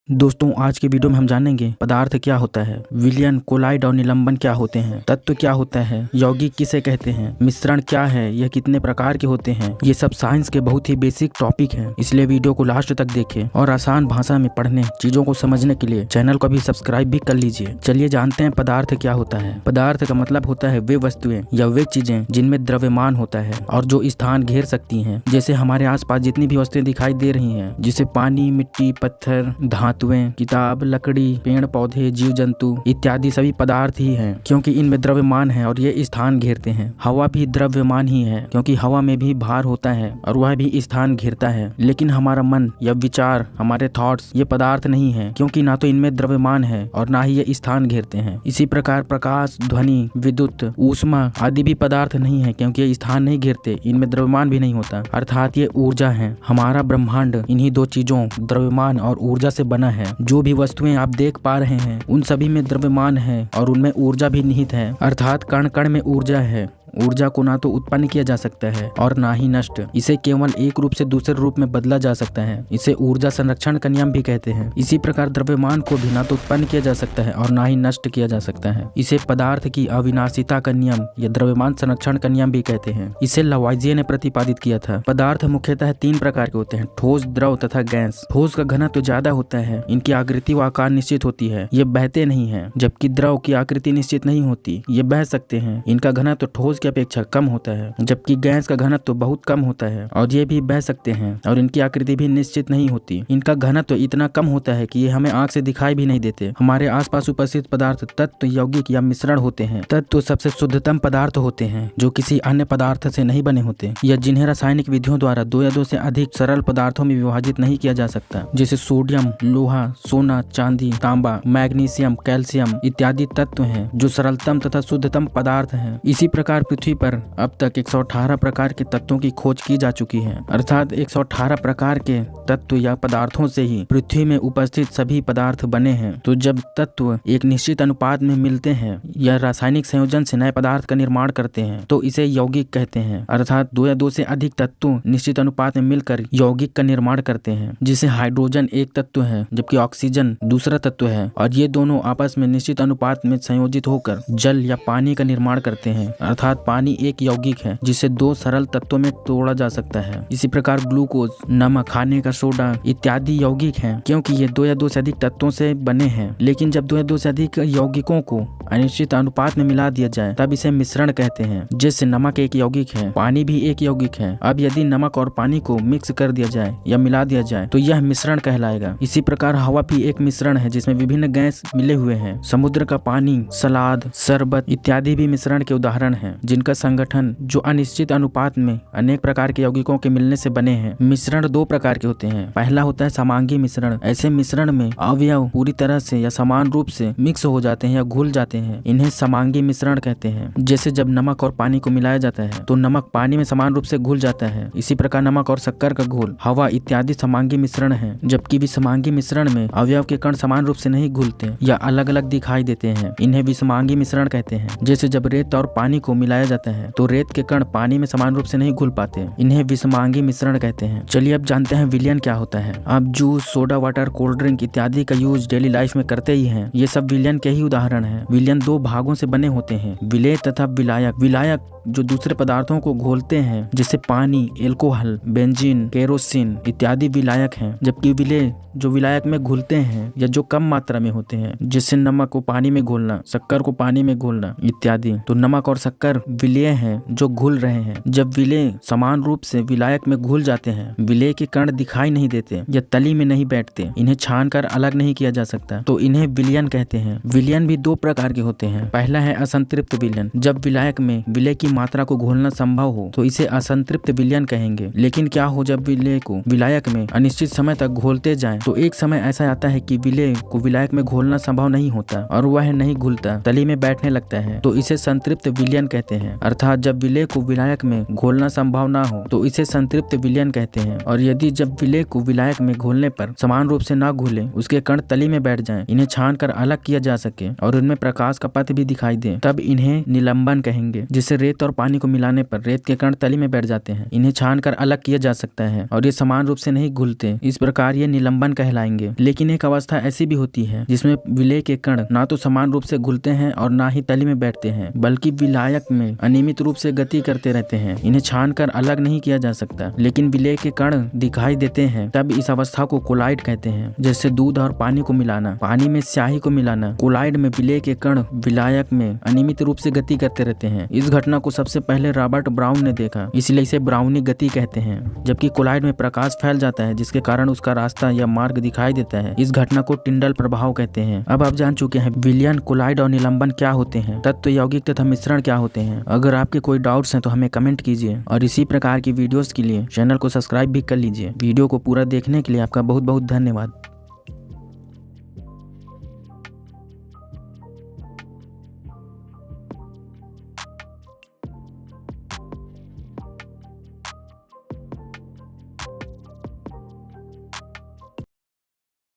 दोस्तों आज के वीडियो में हम जानेंगे पदार्थ क्या होता है, विलयन, कोलाइड और निलंबन क्या होते हैं, तत्व क्या होता है, यौगिक किसे कहते हैं, मिश्रण क्या है, यह कितने प्रकार के होते हैं। ये सब साइंस के बहुत ही बेसिक टॉपिक हैं, इसलिए वीडियो को लास्ट तक देखें और आसान भाषा में पढ़ने, चीजों को समझने के लिए चैनल को भी सब्सक्राइब भी कर लीजिए। चलिए जानते हैं पदार्थ क्या होता है। पदार्थ का मतलब होता है वे वस्तुएं या वे चीजें जिनमें द्रव्यमान होता है और जो स्थान घेर सकती है। जैसे हमारे आसपास जितनी भी वस्तुएं दिखाई दे रही है, जैसे पानी, मिट्टी, पत्थर, धातुएं, किताब, लकड़ी, पेड़ पौधे, जीव जंतु इत्यादि सभी पदार्थ ही हैं, क्योंकि इनमें द्रव्यमान है और ये स्थान घेरते हैं। हवा भी द्रव्यमान ही है, क्योंकि हवा में भी भार होता है और वह भी स्थान घेरता है। लेकिन हमारा मन या विचार, हमारे थॉट्स, ये पदार्थ नहीं है, क्योंकि ना तो इनमें द्रव्यमान है और ना ही ये स्थान घेरते हैं। इसी प्रकार प्रकाश, ध्वनि, विद्युत, ऊष्मा आदि भी पदार्थ नहीं है, क्योंकि ये स्थान नहीं घेरते, इनमें द्रव्यमान भी नहीं होता, अर्थात ये ऊर्जा है। हमारा ब्रह्मांड इन्हीं दो चीजों, द्रव्यमान और ऊर्जा से बना है। जो भी वस्तुएं आप देख पा रहे हैं उन सभी में द्रव्यमान है और उनमें ऊर्जा भी निहित है, अर्थात कण कण में ऊर्जा है। ऊर्जा को ना तो उत्पन्न किया जा सकता है और ना ही नष्ट, इसे केवल एक रूप से दूसरे रूप में बदला जा सकता है। इसे ऊर्जा संरक्षण का नियम भी कहते हैं। इसी प्रकार द्रव्यमान को भी ना तो उत्पन्न किया जा सकता है और ना ही नष्ट किया जा सकता है। इसे पदार्थ की अविनाशिता का नियम या द्रव्यमान संरक्षण का नियम भी कहते हैं। इसे लवाइजिए ने प्रतिपादित किया था। पदार्थ मुख्यतः तीन प्रकार के होते हैं, ठोस, द्रव तथा गैस। ठोस का घनत्व ज्यादा होता है, इनकी आकृति व आकार निश्चित होती है, ये बहते नहीं है, जबकि द्रव की आकृति निश्चित नहीं होती, ये बह सकते हैं। इनका घनत्व ठोस की अपेक्षा कम होता है, जबकि गैस का घनत्व तो बहुत कम होता है और ये भी बह सकते हैं और इनकी आकृति भी निश्चित नहीं होती। इनका घनत्व इतना कम होता है कि ये हमें आंख से दिखाई भी नहीं देते। हमारे आसपास उपस्थित पदार्थ तत्व, यौगिक या मिश्रण होते हैं। तत्व सबसे शुद्धतम पदार्थ होते हैं जो किसी अन्य पदार्थ से नहीं बने होते या जिन्हें रासायनिक विधियों द्वारा दो या दो से अधिक सरल पदार्थों में विभाजित नहीं किया जा सकता, जैसे सोडियम, लोहा, सोना, चांदी, तांबा, मैग्नीशियम, कैल्शियम इत्यादि तत्व हैं जो सरलतम तथा शुद्धतम पदार्थ हैं। इसी प्रकार पृथ्वी पर अब तक 118 प्रकार के तत्वों की खोज की जा चुकी है, अर्थात 118 प्रकार के तत्व या पदार्थों से ही पृथ्वी में उपस्थित सभी पदार्थ बने हैं। तो जब तत्व एक निश्चित अनुपात में मिलते हैं या रासायनिक संयोजन से नए पदार्थ का निर्माण करते हैं तो इसे यौगिक कहते हैं, अर्थात दो या दो से अधिक तत्व निश्चित अनुपात में मिलकर यौगिक का निर्माण करते हैं। जिसे हाइड्रोजन एक तत्व है जबकि ऑक्सीजन दूसरा तत्व है और ये दोनों आपस में निश्चित अनुपात में संयोजित होकर जल या पानी का निर्माण करते हैं, अर्थात पानी एक यौगिक है जिसे दो सरल तत्वों में तोड़ा जा सकता है। इसी प्रकार ग्लूकोज, नमक, खाने का सोडा इत्यादि यौगिक हैं, क्योंकि ये दो या दो से अधिक तत्वों से बने हैं। लेकिन जब दो या दो से अधिक यौगिकों को अनिश्चित अनुपात में मिला दिया जाए तब इसे मिश्रण कहते हैं। जैसे नमक एक यौगिक है, पानी भी एक यौगिक है। अब यदि नमक और पानी को मिक्स कर दिया जाए या मिला दिया जाए तो यह मिश्रण कहलाएगा। इसी प्रकार हवा भी एक मिश्रण है जिसमें विभिन्न गैस मिले हुए हैं। समुद्र का पानी, सलाद, शरबत इत्यादि भी मिश्रण के उदाहरण हैं, जिनका संगठन जो अनिश्चित अनुपात में अनेक प्रकार के यौगिकों के मिलने से बने हैं। मिश्रण दो प्रकार के होते हैं। पहला होता है समांगी मिश्रण। ऐसे मिश्रण में अवयव पूरी तरह से या समान रूप से मिक्स हो जाते हैं या घुल जाते हैं, इन्हें समांगी मिश्रण कहते हैं। जैसे जब नमक और पानी को मिलाया जाता है तो नमक पानी में समान रूप से घुल जाता है। इसी प्रकार नमक और शक्कर का घोल, हवा इत्यादि समांगी मिश्रण है। जबकि विषमांगी मिश्रण में अवयव के कण समान रूप से नहीं घुलते या अलग अलग दिखाई देते हैं, इन्हें विषमांगी मिश्रण कहते हैं। जैसे जब रेत और पानी को मिलाया जाता है तो रेत के कण पानी में समान रूप से नहीं घुल पाते, इन्हें विषमांगी मिश्रण कहते हैं। चलिए अब जानते हैं विलयन क्या होता है। आप juice, soda water, cold drink इत्यादि का यूज डेली लाइफ में करते ही हैं। ये सब विलयन के ही उदाहरण हैं। विलयन दो भागों से बने होते हैं, विलेय तथा विलायक। विलायक जो दूसरे पदार्थों को घोलते हैं, जैसे पानी, एल्कोहल, बेंजीन, केरोसिन इत्यादि विलायक हैं। जबकि विलेय जो विलायक में घुलते हैं या जो कम मात्रा में होते हैं, जैसे नमक को पानी में घोलना, शक्कर को पानी में घोलना इत्यादि। तो नमक और शक्कर विलेय हैं जो घुल रहे हैं। जब विलेय समान रूप से विलायक में घुल जाते हैं, विलेय के कण दिखाई नहीं देते या तली में नहीं बैठते, इन्हें छानकर अलग नहीं किया जा सकता, तो इन्हें विलयन कहते हैं। विलयन भी दो प्रकार के होते हैं। पहला है असंतृप्त विलयन। जब विलायक में विलेय की मात्रा को घोलना संभव हो तो इसे असंतृप्त विलयन कहेंगे। लेकिन क्या हो जब विलेय को विलायक में अनिश्चित समय तक घोलते जाएं तो एक समय ऐसा आता है कि विलेय को विलायक में घोलना संभव नहीं होता और वह नहीं घुलता, तली में बैठने लगता है, तो इसे संतृप्त विलयन कहते कहते हैं। अर्थात जब विलय को विलायक में घोलना संभव ना हो तो इसे संतृप्त विलयन कहते हैं। और यदि जब विलय को विलायक में घोलने पर समान रूप से न घुले, उसके कण तली में बैठ जाएं, इन्हें छानकर अलग किया जा सके और उनमें प्रकाश का पथ भी दिखाई दे, तब इन्हें निलंबन कहेंगे। जिससे रेत और पानी को मिलाने पर रेत के कण तली में बैठ जाते हैं, इन्हें छानकर अलग किया जा सकता है और ये समान रूप से नहीं घुलते, इस प्रकार ये निलंबन कहलाएंगे। लेकिन एक अवस्था ऐसी भी होती है जिसमें विलय के कण ना तो समान रूप से घुलते हैं और ना ही तली में बैठते हैं, बल्कि विलायक में अनियमित रूप से गति करते रहते हैं। इन्हें छानकर अलग नहीं किया जा सकता, लेकिन विलय के कण दिखाई देते हैं, तब इस अवस्था को कोलाइड कहते हैं। जैसे दूध और पानी को मिलाना, पानी में स्याही को मिलाना। कोलाइड में विलय के कण विलायक में अनियमित रूप से गति करते रहते हैं। इस घटना को सबसे पहले रॉबर्ट ब्राउन ने देखा, इसलिए इसे ब्राउनी गति कहते हैं। जबकि कोलाइड में प्रकाश फैल जाता है, जिसके कारण उसका रास्ता या मार्ग दिखाई देता है। इस घटना को टिंडल प्रभाव कहते हैं। अब आप जान चुके हैं विलयन, कोलाइड और निलंबन क्या होते हैं, तत्व, यौगिक तथा मिश्रण क्या होते हैं। अगर आपके कोई डाउट्स हैं तो हमें कमेंट कीजिए और इसी प्रकार की वीडियोस के लिए चैनल को सब्सक्राइब भी कर लीजिए। वीडियो को पूरा देखने के लिए आपका बहुत बहुत धन्यवाद।